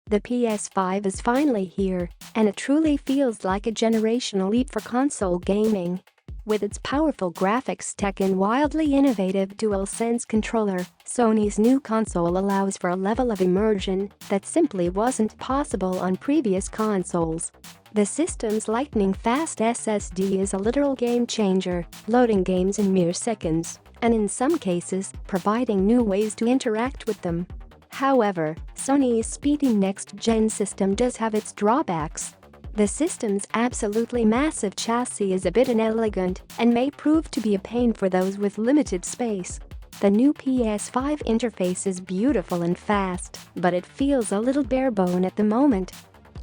The PS5 is finally here, and it truly feels like a generational leap for console gaming. With its powerful graphics tech and wildly innovative DualSense controller, Sony's new console allows for a level of immersion that simply wasn't possible on previous consoles. The system's lightning-fast SSD is a literal game-changer, loading games in mere seconds, and in some cases, providing new ways to interact with them. However, Sony's speedy next-gen system does have its drawbacks. The system's absolutely massive chassis is a bit inelegant and may prove to be a pain for those with limited space. The new PS5 interface is beautiful and fast, but it feels a little barebone at the moment.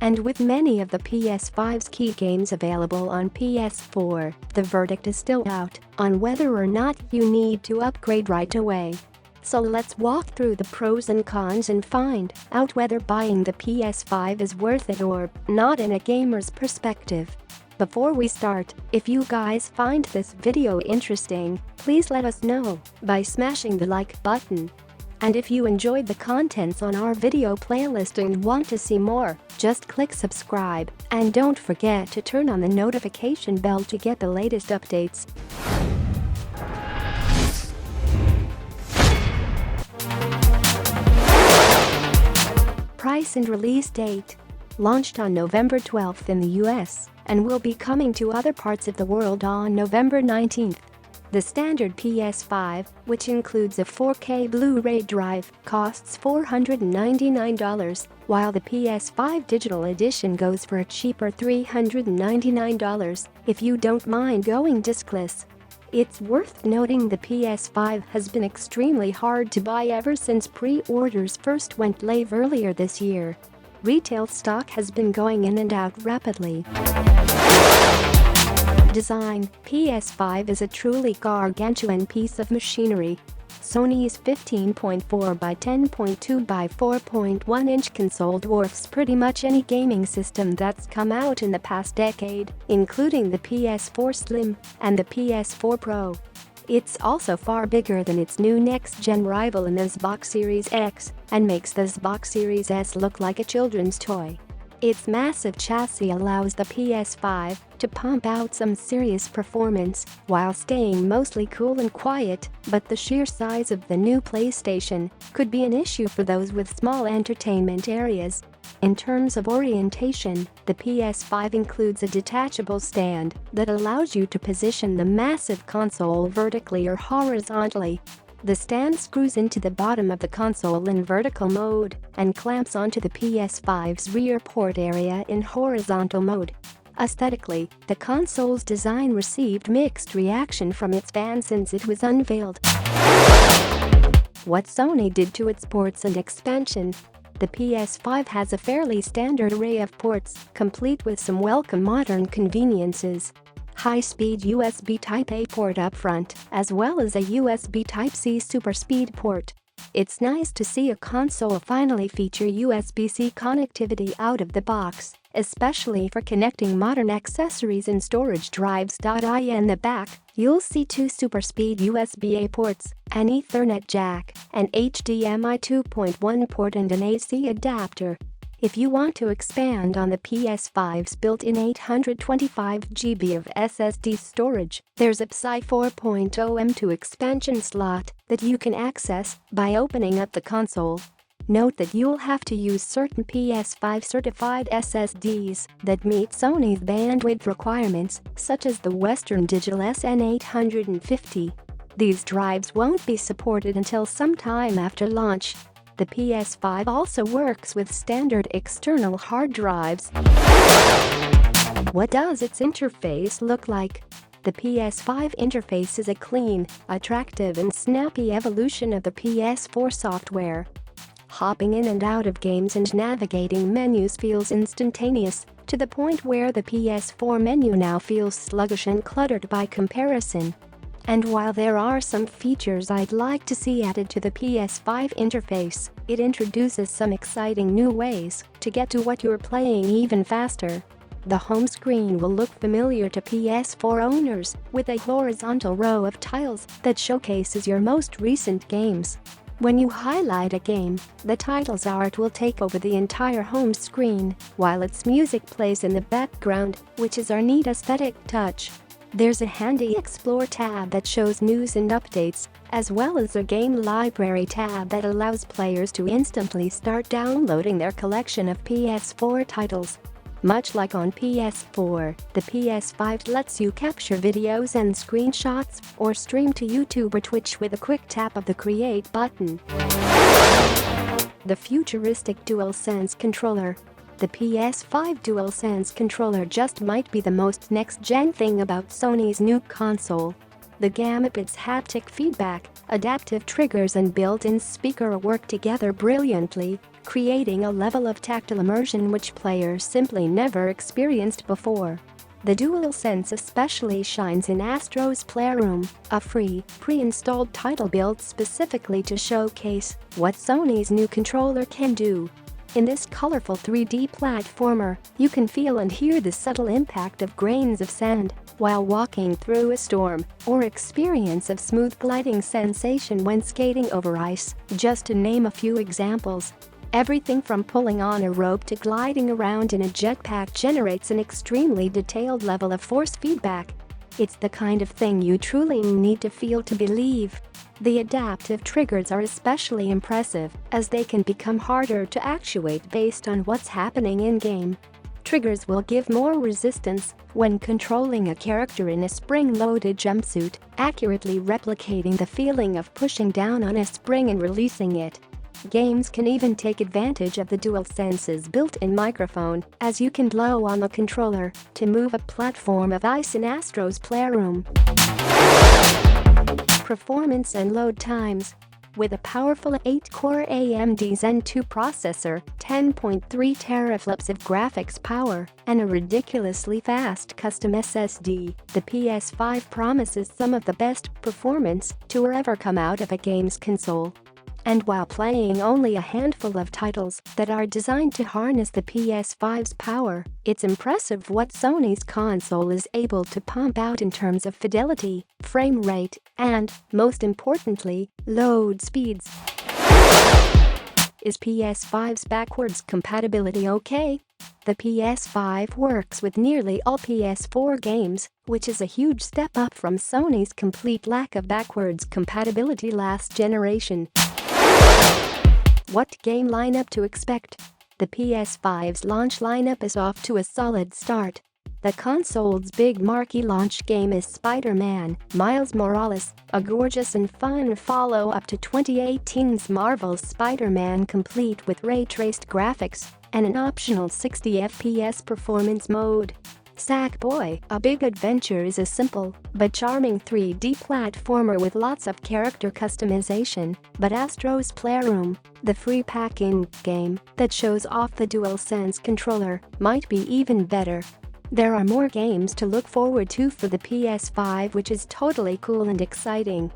And with many of the PS5's key games available on PS4, the verdict is still out on whether or not you need to upgrade right away. So let's walk through the pros and cons and find out whether buying the PS5 is worth it or not in a gamer's perspective. Before we start, if you guys find this video interesting, please let us know by smashing the like button. And if you enjoyed the contents on our video playlist and want to see more, just click subscribe and don't forget to turn on the notification bell to get the latest updates. Price and release date. Launched on November 12th in the US and will be coming to other parts of the world on November 19th. The standard PS5, which includes a 4K Blu-ray drive, costs $499, while the PS5 Digital Edition goes for a cheaper $399 if you don't mind going discless. It's worth noting the PS5 has been extremely hard to buy ever since pre-orders first went live earlier this year. Retail stock has been going in and out rapidly. Design. PS5 is a truly gargantuan piece of machinery. Sony's 15.4 by 10.2 by 4.1 inch console dwarfs pretty much any gaming system that's come out in the past decade, including the PS4 Slim and the PS4 Pro. It's also far bigger than its new next-gen rival in the Xbox Series X and makes the Xbox Series S look like a children's toy. Its massive chassis allows the PS5 to pump out some serious performance while staying mostly cool and quiet, but the sheer size of the new PlayStation could be an issue for those with small entertainment areas. In terms of orientation, the PS5 includes a detachable stand that allows you to position the massive console vertically or horizontally. The stand screws into the bottom of the console in vertical mode and clamps onto the PS5's rear port area in horizontal mode. Aesthetically, the console's design received mixed reaction from its fans since it was unveiled. What Sony did to its ports and expansion. The PS5 has a fairly standard array of ports, complete with some welcome modern conveniences. High-speed USB Type-A port up front, as well as a USB Type-C super speed port. It's nice to see a console finally feature USB-C connectivity out of the box, especially for connecting modern accessories and storage drives. In the back, you'll see two super speed USB-A ports, an Ethernet jack, an HDMI 2.1 port and an AC adapter. If you want to expand on the PS5's built-in 825GB of SSD storage, there's a PSI 4.0 M2 expansion slot that you can access by opening up the console. Note that you'll have to use certain PS5 certified SSDs that meet Sony's bandwidth requirements, such as the Western Digital SN850. These drives won't be supported until sometime after launch. The PS5 also works with standard external hard drives. What does its interface look like? The PS5 interface is a clean, attractive and snappy evolution of the PS4 software. Hopping in and out of games and navigating menus feels instantaneous, to the point where the PS4 menu now feels sluggish and cluttered by comparison. And while there are some features I'd like to see added to the PS5 interface, it introduces some exciting new ways to get to what you're playing even faster. The home screen will look familiar to PS4 owners, with a horizontal row of tiles that showcases your most recent games. When you highlight a game, the title's art will take over the entire home screen, while its music plays in the background, which is our neat aesthetic touch. There's a handy Explore tab that shows news and updates, as well as a Game Library tab that allows players to instantly start downloading their collection of PS4 titles. Much like on PS4, the PS5 lets you capture videos and screenshots or stream to YouTube or Twitch with a quick tap of the Create button. The futuristic DualSense controller. The PS5 DualSense controller just might be the most next-gen thing about Sony's new console. The gambit's haptic feedback, adaptive triggers and built-in speaker work together brilliantly, creating a level of tactile immersion which players simply never experienced before. The DualSense especially shines in Astro's Playroom, a free, pre-installed title built specifically to showcase what Sony's new controller can do. In this colorful 3D platformer, you can feel and hear the subtle impact of grains of sand while walking through a storm, or experience of smooth gliding sensation when skating over ice, just to name a few examples. Everything from pulling on a rope to gliding around in a jetpack generates an extremely detailed level of force feedback. It's the kind of thing you truly need to feel to believe. The adaptive triggers are especially impressive, as they can become harder to actuate based on what's happening in-game. Triggers will give more resistance when controlling a character in a spring-loaded jumpsuit, accurately replicating the feeling of pushing down on a spring and releasing it. Games can even take advantage of the DualSense's built-in microphone, as you can blow on the controller to move a platform of ice in Astro's Playroom. Performance and load times. With a powerful 8-core AMD Zen 2 processor, 10.3 teraflops of graphics power, and a ridiculously fast custom SSD, the PS5 promises some of the best performance to ever come out of a games console. And while playing only a handful of titles that are designed to harness the PS5's power, it's impressive what Sony's console is able to pump out in terms of fidelity, frame rate, and, most importantly, load speeds. Is PS5's backwards compatibility okay? The PS5 works with nearly all PS4 games, which is a huge step up from Sony's complete lack of backwards compatibility last generation. What game lineup to expect? The PS5's launch lineup is off to a solid start. The console's big marquee launch game is Spider-Man: Miles Morales, a gorgeous and fun follow-up to 2018's Marvel's Spider-Man, complete with ray-traced graphics and an optional 60 FPS performance mode. Sackboy: A Big Adventure is a simple but charming 3D platformer with lots of character customization, but Astro's Playroom, the free pack-in game that shows off the DualSense controller, might be even better. There are more games to look forward to for the PS5, which is totally cool and exciting.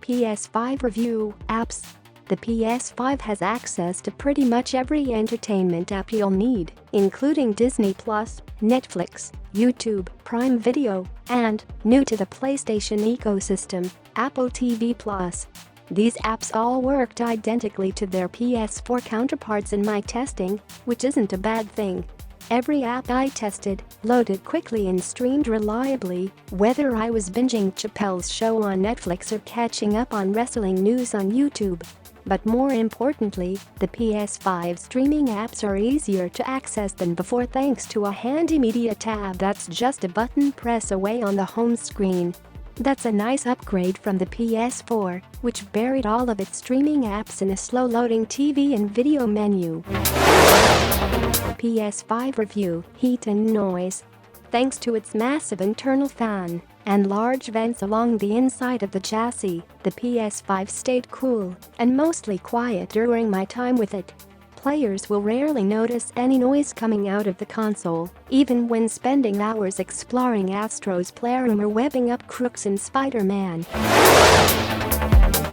PS5 Review Apps. The PS5 has access to pretty much every entertainment app you'll need, including Disney+, Netflix, YouTube, Prime Video, and, new to the PlayStation ecosystem, Apple TV+. These apps all worked identically to their PS4 counterparts in my testing, which isn't a bad thing. Every app I tested loaded quickly and streamed reliably, whether I was binging Chappelle's Show on Netflix or catching up on wrestling news on YouTube. But more importantly, the PS5 streaming apps are easier to access than before thanks to a handy media tab that's just a button press away on the home screen. That's a nice upgrade from the PS4, which buried all of its streaming apps in a slow-loading TV and video menu. PS5 Review: Heat and Noise. Thanks to its massive internal fan and large vents along the inside of the chassis, the PS5 stayed cool and mostly quiet during my time with it. Players will rarely notice any noise coming out of the console, even when spending hours exploring Astro's Playroom or webbing up crooks in Spider-Man.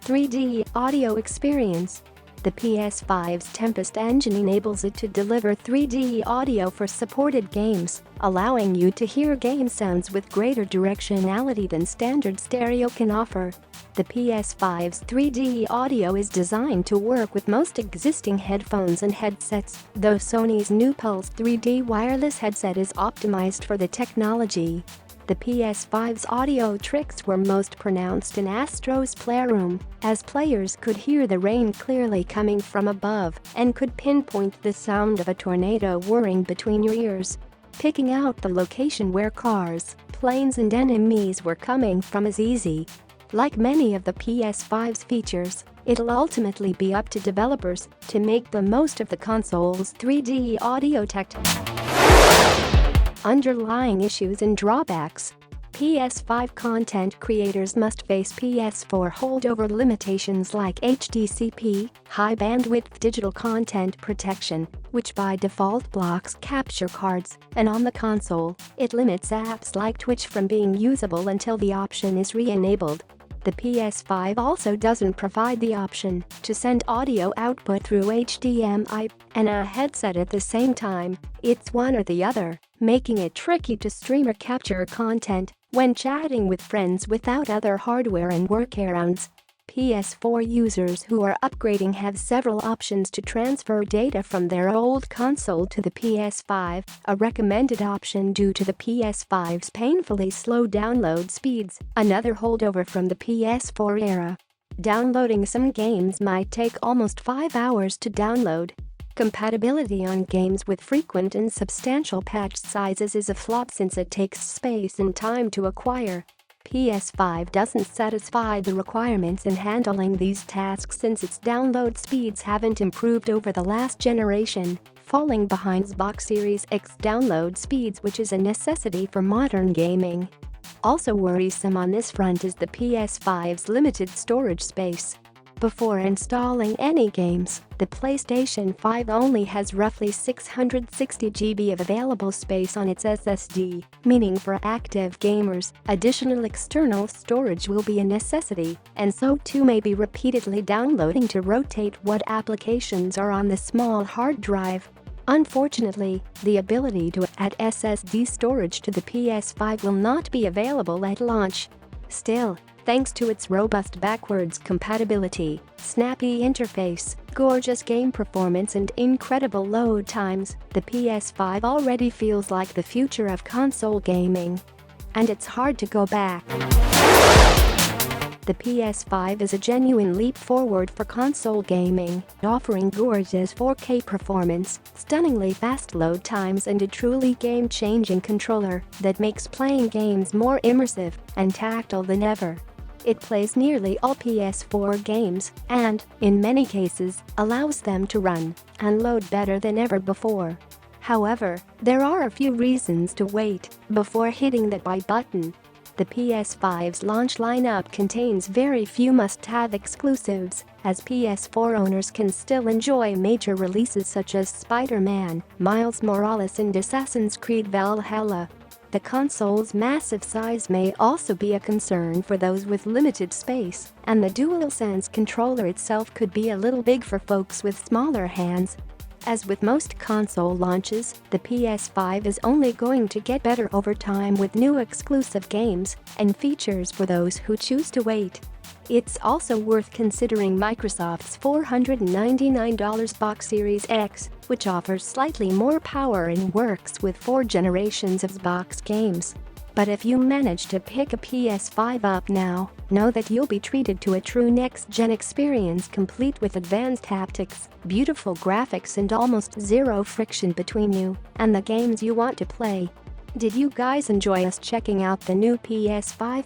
3D audio experience. The PS5's Tempest engine enables it to deliver 3D audio for supported games, allowing you to hear game sounds with greater directionality than standard stereo can offer. The PS5's 3D audio is designed to work with most existing headphones and headsets, though Sony's new Pulse 3D wireless headset is optimized for the technology. The PS5's audio tricks were most pronounced in Astro's Playroom, as players could hear the rain clearly coming from above and could pinpoint the sound of a tornado whirring between your ears. Picking out the location where cars, planes and enemies were coming from is easy. Like many of the PS5's features, it'll ultimately be up to developers to make the most of the console's 3D audio tech. Underlying issues and drawbacks. PS5 content creators must face PS4 holdover limitations like HDCP, high bandwidth digital content protection, which by default blocks capture cards, and on the console, it limits apps like Twitch from being usable until the option is re-enabled. The PS5 also doesn't provide the option to send audio output through HDMI and a headset at the same time. It's one or the other, making it tricky to stream or capture content when chatting with friends without other hardware and workarounds. PS4 users who are upgrading have several options to transfer data from their old console to the PS5, a recommended option due to the PS5's painfully slow download speeds, another holdover from the PS4 era. Downloading some games might take almost 5 hours to download. Compatibility on games with frequent and substantial patch sizes is a flop since it takes space and time to acquire. PS5 doesn't satisfy the requirements in handling these tasks since its download speeds haven't improved over the last generation, falling behind Xbox Series X download speeds, which is a necessity for modern gaming. Also worrisome on this front is the PS5's limited storage space. Before installing any games, the PlayStation 5 only has roughly 660 GB of available space on its SSD, meaning for active gamers, additional external storage will be a necessity, and so too may be repeatedly downloading to rotate what applications are on the small hard drive. Unfortunately, the ability to add SSD storage to the PS5 will not be available at launch. Still, thanks to its robust backwards compatibility, snappy interface, gorgeous game performance and incredible load times, the PS5 already feels like the future of console gaming. And it's hard to go back. The PS5 is a genuine leap forward for console gaming, offering gorgeous 4K performance, stunningly fast load times and a truly game-changing controller that makes playing games more immersive and tactile than ever. It plays nearly all PS4 games and, in many cases, allows them to run and load better than ever before. However, there are a few reasons to wait before hitting the buy button. The PS5's launch lineup contains very few must-have exclusives, as PS4 owners can still enjoy major releases such as Spider-Man, Miles Morales and Assassin's Creed Valhalla. The console's massive size may also be a concern for those with limited space, and the DualSense controller itself could be a little big for folks with smaller hands. As with most console launches, the PS5 is only going to get better over time with new exclusive games and features for those who choose to wait. It's also worth considering Microsoft's $499 Xbox Series X, which offers slightly more power and works with 4 generations of Xbox games. But if you manage to pick a PS5 up now, know that you'll be treated to a true next-gen experience complete with advanced haptics, beautiful graphics and almost zero friction between you and the games you want to play. Did you guys enjoy us checking out the new PS5?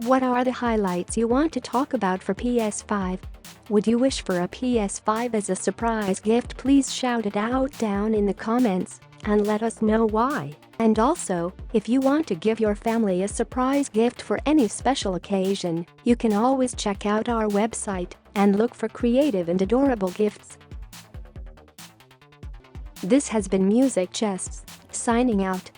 What are the highlights you want to talk about for PS5? Would you wish for a PS5 as a surprise gift? Please shout it out down in the comments and let us know why. And also, if you want to give your family a surprise gift for any special occasion, you can always check out our website and look for creative and adorable gifts. This has been Music Chests, signing out.